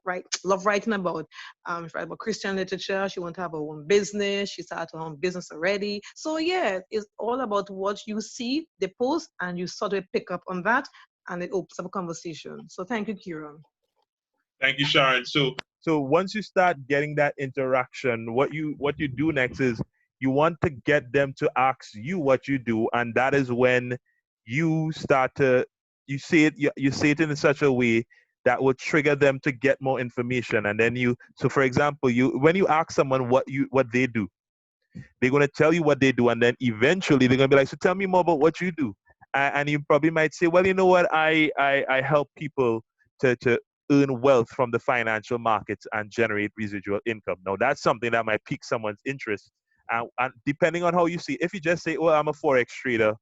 Right, love writing about. She write about Christian literature. She want to have her own business. She started her own business already. So yeah, it's all about what you see, the post, and you sort of pick up on that, and it opens up a conversation. So thank you, Kieron. Thank you, Sharon. So once you start getting that interaction, what you do next is you want to get them to ask you what you do, and that is when you start to you say it in such a way that will trigger them to get more information. And then for example, when you ask someone what they do, they're going to tell you what they do, and then eventually they're going to be like, so tell me more about what you do. And you probably might say, well, you know what, I help people to earn wealth from the financial markets and generate residual income. Now, that's something that might pique someone's interest. And depending on how you see, if you just say, oh, I'm a Forex trader,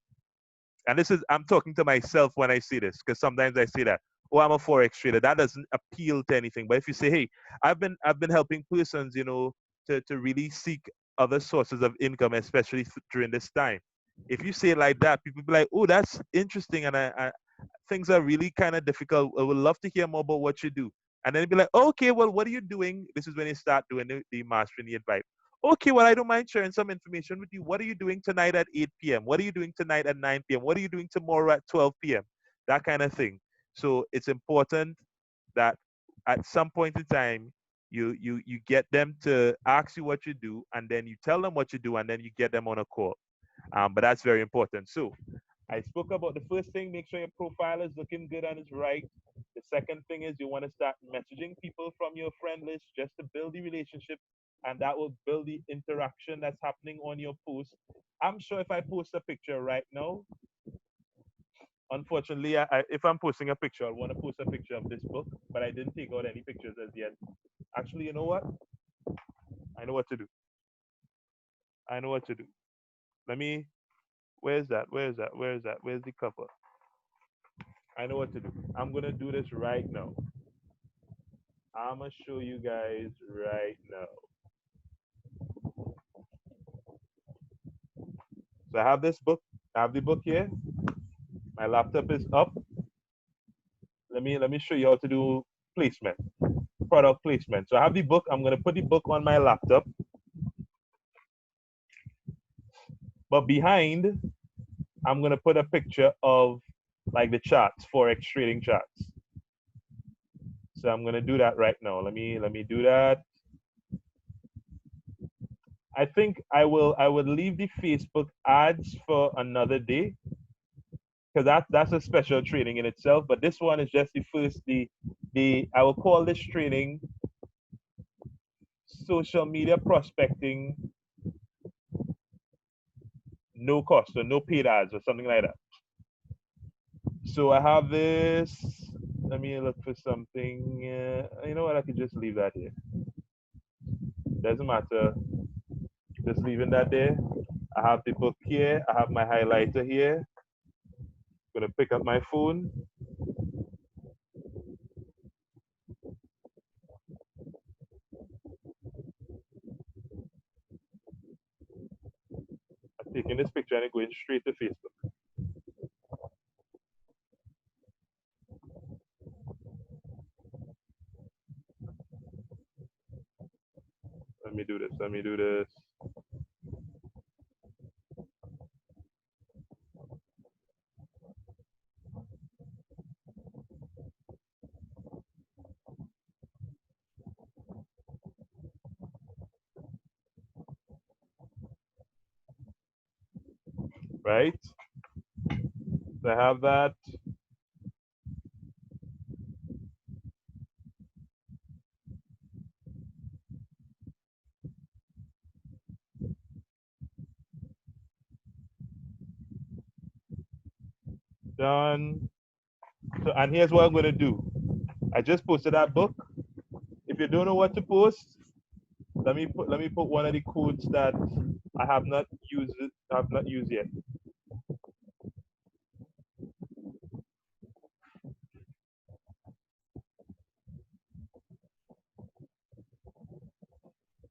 and I'm talking to myself when I say this, because sometimes I say that, oh, I'm a Forex trader, that doesn't appeal to anything. But if you say, hey, I've been helping persons, to really seek other sources of income, especially during this time. If you say it like that, people be like, oh, that's interesting, and I things are really kind of difficult. I would love to hear more about what you do. And then be like, okay, well, what are you doing? This is when you start doing the mastering the advice. Okay, well, I don't mind sharing some information with you. What are you doing tonight at 8 p.m.? What are you doing tonight at 9 p.m.? What are you doing tomorrow at 12 p.m.? That kind of thing. So it's important that at some point in time, you get them to ask you what you do, and then you tell them what you do, and then you get them on a call. But that's very important. So I spoke about the first thing, make sure your profile is looking good and it's right. The second thing is you want to start messaging people from your friend list just to build the relationship, and that will build the interaction that's happening on your post. I'm sure if I post a picture right now, unfortunately, if I'm posting a picture, I want to post a picture of this book, but I didn't take out any pictures as yet. Actually, you know what? I know what to do. I know what to do. Let me, where's that? Where's that? Where's that? Where's the cover? I know what to do. I'm going to do this right now. I'm going to show you guys right now. So I have this book. I have the book here. My laptop is up. Let me show you how to do placement, product placement. So I have the book. I'm going to put the book on my laptop. But behind, I'm going to put a picture of like the charts, Forex trading charts. So I'm going to do that right now. Let me do that. I think I would leave the Facebook ads for another day, because that's a special training in itself. But this one is just the first, I will call this training social media prospecting no cost, so no paid ads or something like that. So I have this. Let me look for something. You know what? I could just leave that here. Doesn't matter. Just leaving that there. I have the book here. I have my highlighter here. I'm gonna pick up my phone. I'm taking this picture and going straight to Facebook. Let me do this. Let me do this. Right? So I have that. Done. So, and here's what I'm gonna do. I just posted that book. If you don't know what to post, let me put one of the codes that I have not used yet.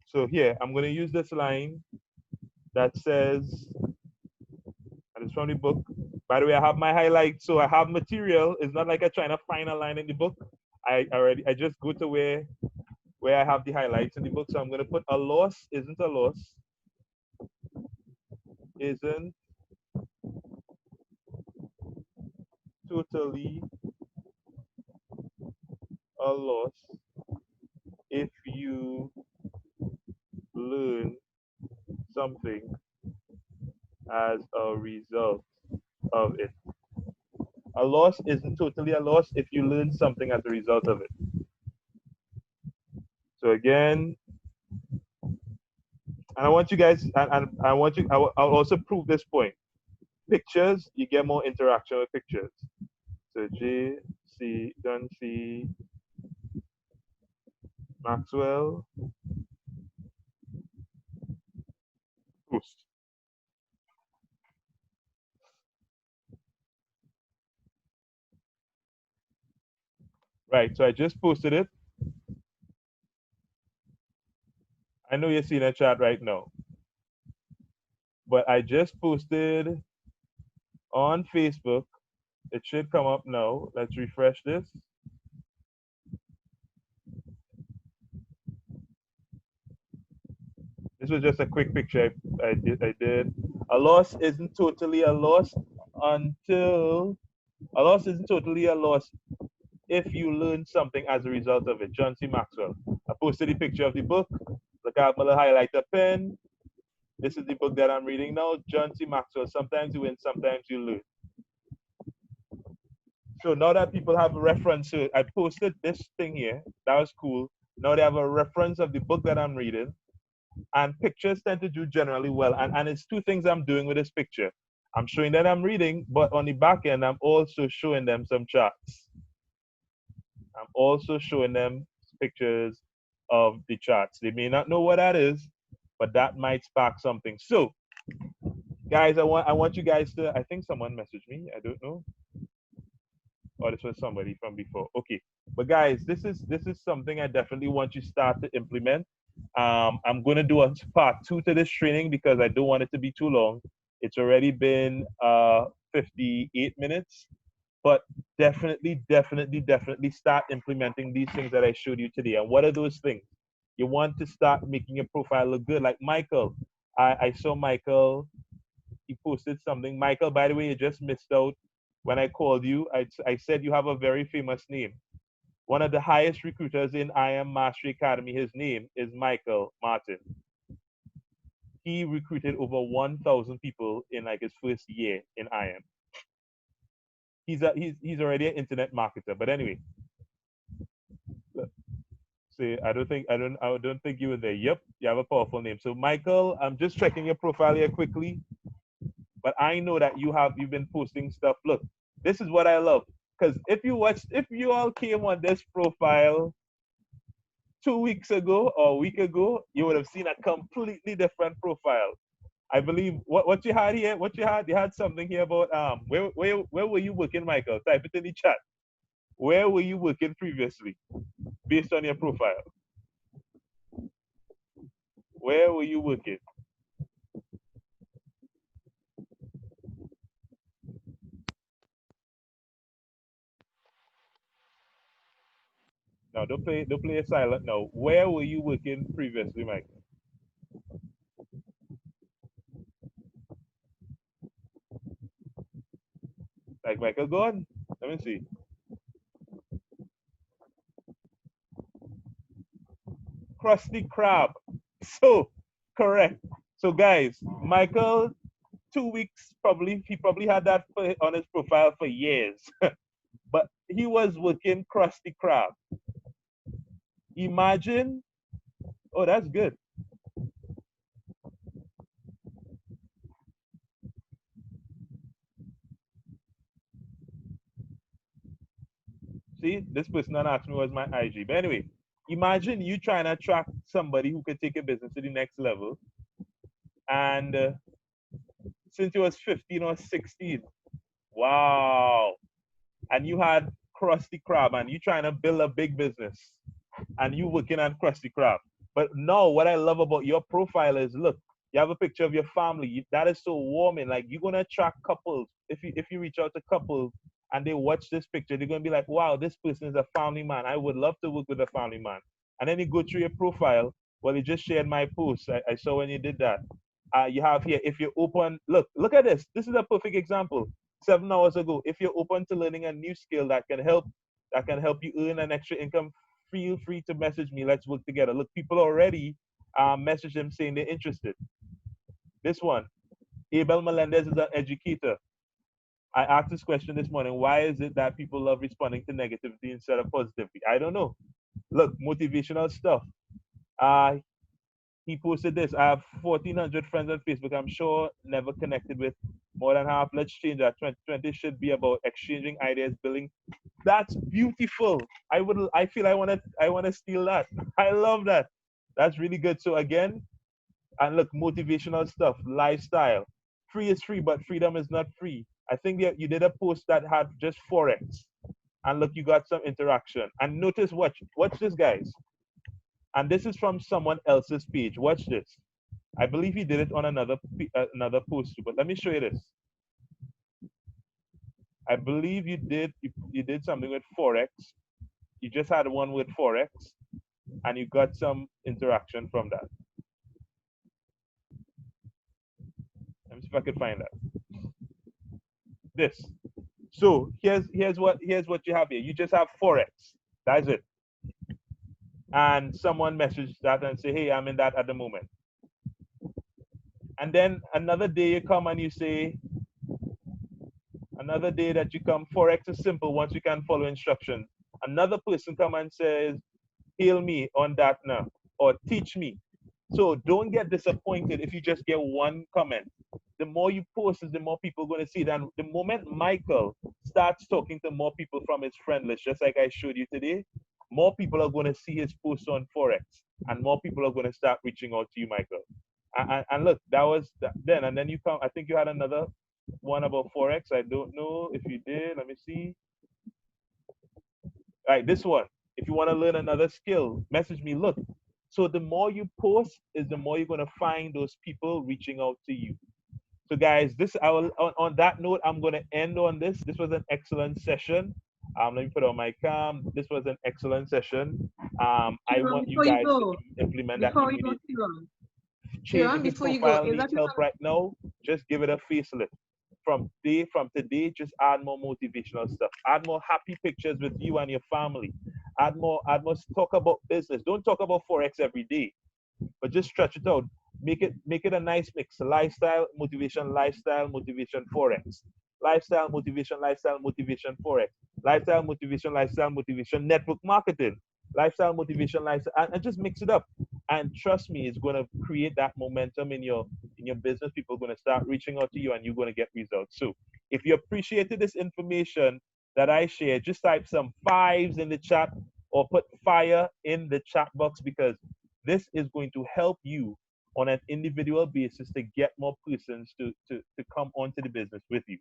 So here I'm gonna use this line that says, and it's from the book. By the way, I have my highlights, so I have material. It's not like I'm trying to find a line in the book. I just go to where I have the highlights in the book. So I'm gonna put a loss isn't a loss, isn't totally a loss if you learn something as a result of it. A loss isn't totally a loss if you learn something as a result of it. So again, and I want you guys, and I want you, I'll also prove this point. Pictures, you get more interaction with pictures. So John C. Maxwell, post. Right, so I just posted it. I know you're seeing a chat right now, but I just posted on Facebook. It should come up now. Let's refresh this. This was just a quick picture I did. A loss isn't totally a loss until a loss isn't totally a loss if you learn something as a result of it. John C. Maxwell. I posted a picture of the book. Look at my little highlighter pen. This is the book that I'm reading now. John C. Maxwell. Sometimes you win, sometimes you lose. So now that people have a reference to it, I posted this thing here. That was cool. Now they have a reference of the book that I'm reading. And pictures tend to do generally well. And it's two things I'm doing with this picture. I'm showing that I'm reading, but on the back end, I'm also showing them some charts. I'm also showing them pictures of the charts. They may not know what that is, but that might spark something. So, guys, I want you guys to. I think someone messaged me. I don't know. Oh, this was somebody from before. Okay, but guys, this is something I definitely want you to start to implement. I'm going to do a part 2 to this training because I don't want it to be too long. It's already been 58 minutes, but definitely start implementing these things that I showed you today. And what are those things? You want to start making your profile look good. Like Michael, I saw Michael, he posted something. Michael, by the way, you just missed out when I called you. I said you have a very famous name. One of the highest recruiters in I Am Mastery Academy, his name is Michael Martin. He recruited over 1,000 people in like his first year in I Am. He's already an internet marketer. But anyway, say I don't think you were there. Yep, you have a powerful name. So Michael, I'm just checking your profile here quickly. but I know that you've been posting stuff. Look, this is what I love. Because if you all came on this profile 2 weeks ago or a week ago, you would have seen a completely different profile. I believe what you had here, you had something here about where were you working, Michael? Type it in the chat. Where were you working previously, based on your profile? Where were you working? No, don't play it silent. No, where were you working previously, Michael? Like Michael, go on. Let me see. Krusty Krab. So correct. So guys, Michael, 2 weeks probably he probably had that on his profile for years, but he was working Krusty Krab. Imagine. Oh, that's good. See, this person not asked me what's my IG. But anyway, imagine you trying to attract somebody who could take your business to the next level. And since you was 15 or 16, wow. And you had Krusty Krab and you trying to build a big business and you working on Krusty Krab. But no, what I love about your profile is, look, you have a picture of your family. That is so warming. Like, you're gonna attract couples. If you reach out to couples and they watch this picture, they're gonna be like, wow, this person is a family man. I would love to work with a family man. And then you go through your profile. Well, you just shared my post. I saw when you did that. You have here, if you open, look at this. This is a perfect example. 7 hours ago, if you're open to learning a new skill that can help you earn an extra income, feel free to message me. Let's work together. Look, people already message them saying they're interested. This one, Abel Melendez is an educator. I asked this question this morning. Why is it that people love responding to negativity instead of positivity? I don't know. Look, motivational stuff. Uh, he posted this. I have 1,400 friends on Facebook. I'm sure never connected with more than half. Let's change that. 2020 should be about exchanging ideas, building. That's beautiful. I feel I wanna steal that. I love that. That's really good. So again, and look, motivational stuff, lifestyle. Free is free, but freedom is not free. I think that you did a post that had just Forex. And look, you got some interaction. And notice, watch this, guys. And this is from someone else's page. Watch this. I believe he did it on another post too, but let me show you this. I believe you did something with Forex. You just had one with Forex, and you got some interaction from that. Let me see if I can find that. This. So here's what you have here. You just have Forex. That's it. And someone messaged that and say, hey, I'm in that at the moment. And then another day you come and you say, another day that you come, Forex is simple once you can follow instructions. Another person come and says, heal me on that now, or teach me. So don't get disappointed if you just get one comment. The more you post is the more people are going to see it. And the moment Michael starts talking to more people from his friend list, just like I showed you today, more people are going to see his posts on Forex, and more people are going to start reaching out to you, Michael. And look, that was then. And then you come, I think you had another one about Forex. I don't know if you did. Let me see. All right, this one. If you want to learn another skill, message me. Look, so the more you post is the more you're going to find those people reaching out to you. So guys, on that note, I'm going to end on this. This was an excellent session. Let me put on my cam. This was an excellent session. I want you guys to implement that immediately. Change the profile needs help right now. Just give it a facelift. From today, just add more motivational stuff. Add more happy pictures with you and your family. Add more. Talk about business. Don't talk about Forex every day, but just stretch it out. Make it a nice mix. Lifestyle, motivation, Forex. Lifestyle, motivation, Forex. Lifestyle, motivation, network marketing. Lifestyle, motivation, lifestyle, and just mix it up. And trust me, it's going to create that momentum in your business. People are going to start reaching out to you, and you're going to get results. So if you appreciated this information that I shared, just type some fives in the chat or put fire in the chat box, because this is going to help you on an individual basis to get more persons to come onto the business with you.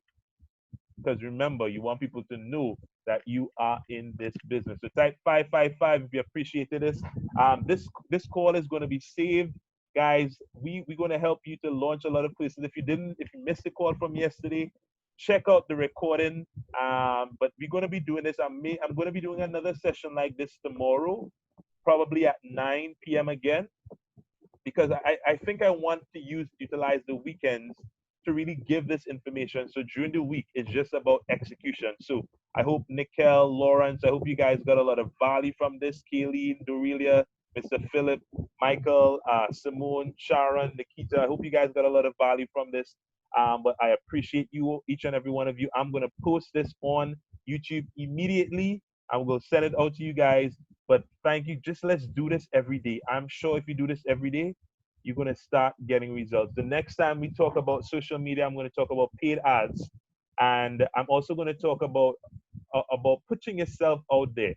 Because remember, you want people to know that you are in this business. So type 555 if you appreciated this. This call is going to be saved, guys. We're going to help you to launch a lot of places. If you missed the call from yesterday, check out the recording. But we're going to be doing this. I'm going to be doing another session like this tomorrow, probably at 9 p.m. again, because I think I want to utilize the weekends to really give this information. So during the week, it's just about execution. So I hope Nikel, Lawrence, I hope you guys got a lot of value from this. Kayleen, Dorelia, Mr. Philip, Michael, Simone, Sharon, Nikita. I hope you guys got a lot of value from this. But I appreciate you, each and every one of you. I'm going to post this on YouTube immediately. I will send it out to you guys. But thank you. Just let's do this every day. I'm sure if you do this every day, you're going to start getting results. The next time we talk about social media, I'm going to talk about paid ads. And I'm also going to talk about putting yourself out there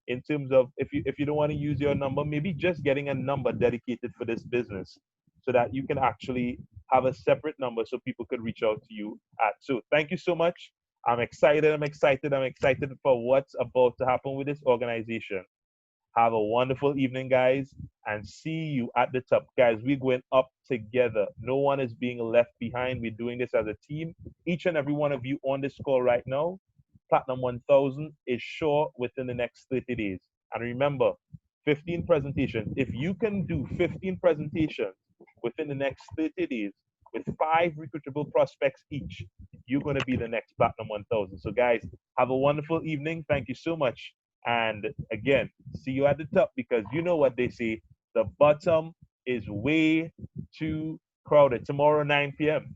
in terms of if you don't want to use your number, maybe just getting a number dedicated for this business so that you can actually have a separate number so people could reach out to you at. So thank you so much. I'm excited. I'm excited for what's about to happen with this organization. Have a wonderful evening, guys, and see you at the top. Guys, we're going up together. No one is being left behind. We're doing this as a team. Each and every one of you on this call right now, Platinum 1000 is sure within the next 30 days. And remember, 15 presentations. If you can do 15 presentations within the next 30 days with 5 recruitable prospects each, you're going to be the next Platinum 1000. So, guys, have a wonderful evening. Thank you so much. And again, see you at the top, because you know what they say, the bottom is way too crowded. Tomorrow, 9 p.m.